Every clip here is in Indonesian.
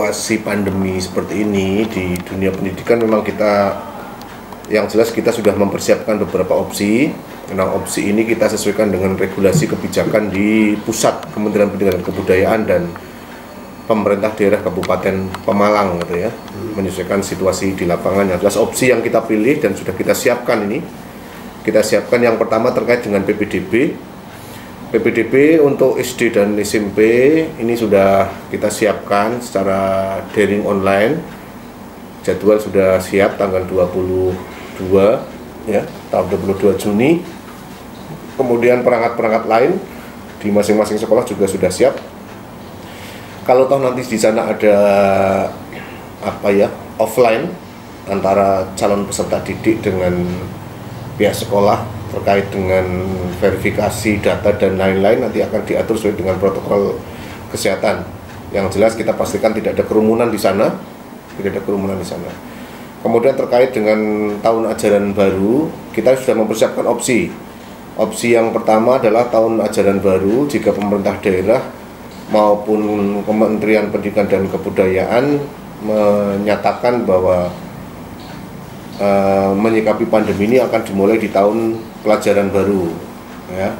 situasi pandemi seperti ini di dunia pendidikan memang yang jelas kita sudah mempersiapkan beberapa opsi. Nah, opsi ini kita sesuaikan dengan regulasi kebijakan di pusat Kementerian Pendidikan dan Kebudayaan dan pemerintah daerah Kabupaten Pemalang gitu ya, menyesuaikan situasi di lapangan. Yang jelas opsi yang kita pilih dan sudah kita siapkan ini, kita siapkan yang pertama terkait dengan PPDB. PPDB untuk SD dan SMP ini sudah kita siapkan secara daring online. Jadwal sudah siap tanggal 22 ya, tahun 22 Juni. Kemudian perangkat-perangkat lain di masing-masing sekolah juga sudah siap. Kalau toh nanti di sana ada offline antara calon peserta didik dengan pihak sekolah terkait dengan verifikasi data dan lain-lain, nanti akan diatur sesuai dengan protokol kesehatan. Yang jelas kita pastikan tidak ada kerumunan di sana, Kemudian terkait dengan tahun ajaran baru, kita sudah mempersiapkan opsi. Opsi yang pertama adalah tahun ajaran baru jika pemerintah daerah maupun Kementerian Pendidikan dan Kebudayaan menyatakan bahwa menyikapi pandemi ini akan dimulai di tahun pelajaran baru ya.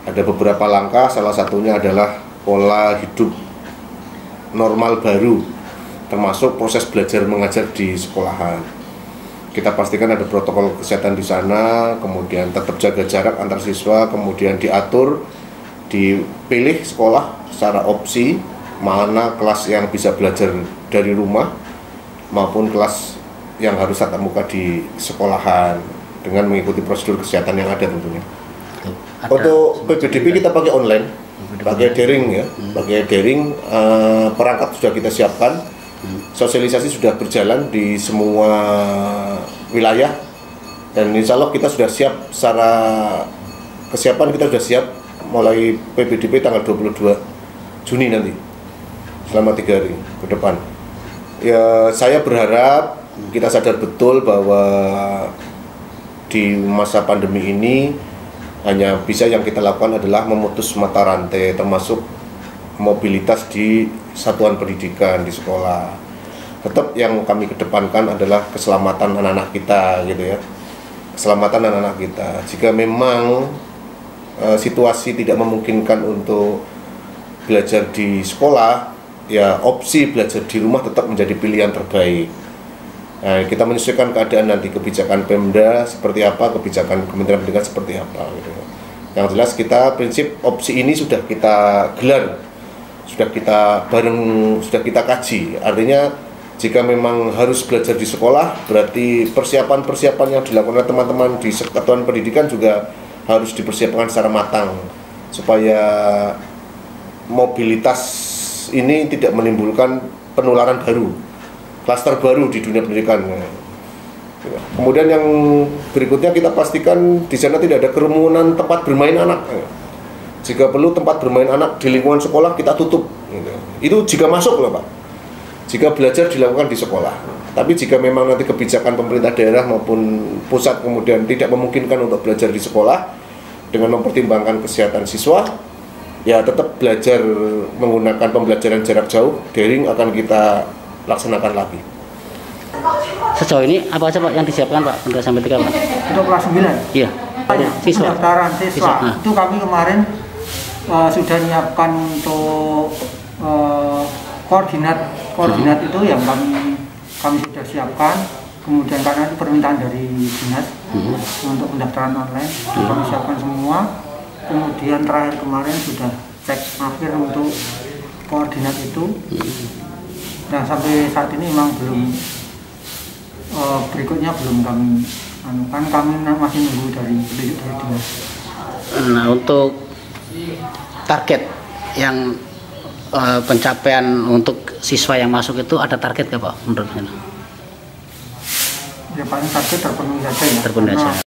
Ada beberapa langkah, salah satunya adalah pola hidup normal baru, termasuk proses belajar mengajar di sekolahan. Kita pastikan ada protokol kesehatan di sana, kemudian tetap jaga jarak antar siswa, kemudian diatur, dipilih sekolah secara opsi mana kelas yang bisa belajar dari rumah maupun kelas yang harus tatap muka di sekolahan dengan mengikuti prosedur kesehatan yang ada tentunya. Untuk PPDB kita pakai online, pakai daring ya, perangkat sudah kita siapkan, sosialisasi sudah berjalan di semua wilayah, dan insya Allah kita sudah siap secara kesiapan, kita sudah siap mulai PPDB tanggal 22 Juni nanti, selama 3 hari ke depan. Ya, saya berharap kita sadar betul bahwa di masa pandemi ini hanya bisa yang kita lakukan adalah memutus mata rantai, termasuk mobilitas di satuan pendidikan di sekolah. Tetap yang kami kedepankan adalah keselamatan anak-anak kita gitu ya, keselamatan anak-anak kita. Jika memang situasi tidak memungkinkan untuk belajar di sekolah, ya opsi belajar di rumah tetap menjadi pilihan terbaik. Nah, kita menyesuaikan keadaan nanti, kebijakan Pemda seperti apa, kebijakan Kementerian Pendidikan seperti apa gitu. Yang jelas kita prinsip opsi ini sudah kita gelar, sudah kita kaji. Artinya jika memang harus belajar di sekolah, berarti persiapan yang dilakukan oleh teman-teman di satuan pendidikan juga harus dipersiapkan secara matang supaya mobilitas ini tidak menimbulkan penularan baru, klaster baru di dunia pendidikan. Kemudian yang berikutnya kita pastikan di sana tidak ada kerumunan tempat bermain anak. Jika perlu tempat bermain anak di lingkungan sekolah kita tutup. Itu jika masuk loh Pak. Jika belajar dilakukan di sekolah. Tapi jika memang nanti kebijakan pemerintah daerah maupun pusat kemudian tidak memungkinkan untuk belajar di sekolah dengan mempertimbangkan kesehatan siswa, ya tetap belajar menggunakan pembelajaran jarak jauh, daring akan kita laksanakan lagi. Sejauh ini apa aja Pak yang disiapkan Pak untuk sampai 3 Pak? Untuk kelas 9? Iya. Pendaftaran siswa. Itu kami kemarin sudah menyiapkan untuk koordinat itu yang kami sudah siapkan. Kemudian karena itu permintaan dari dinas untuk pendaftaran online, kami siapkan semua. Kemudian terakhir kemarin sudah cek akhir untuk koordinat itu. Nah sampai saat ini memang belum, berikutnya belum kami anukan, kami masih nunggu dari dinas. Nah untuk target yang pencapaian untuk siswa yang masuk itu ada target nggak Pak menurut Anda? Ya paling target terpenuhi saja ya. Terpenuhi saja.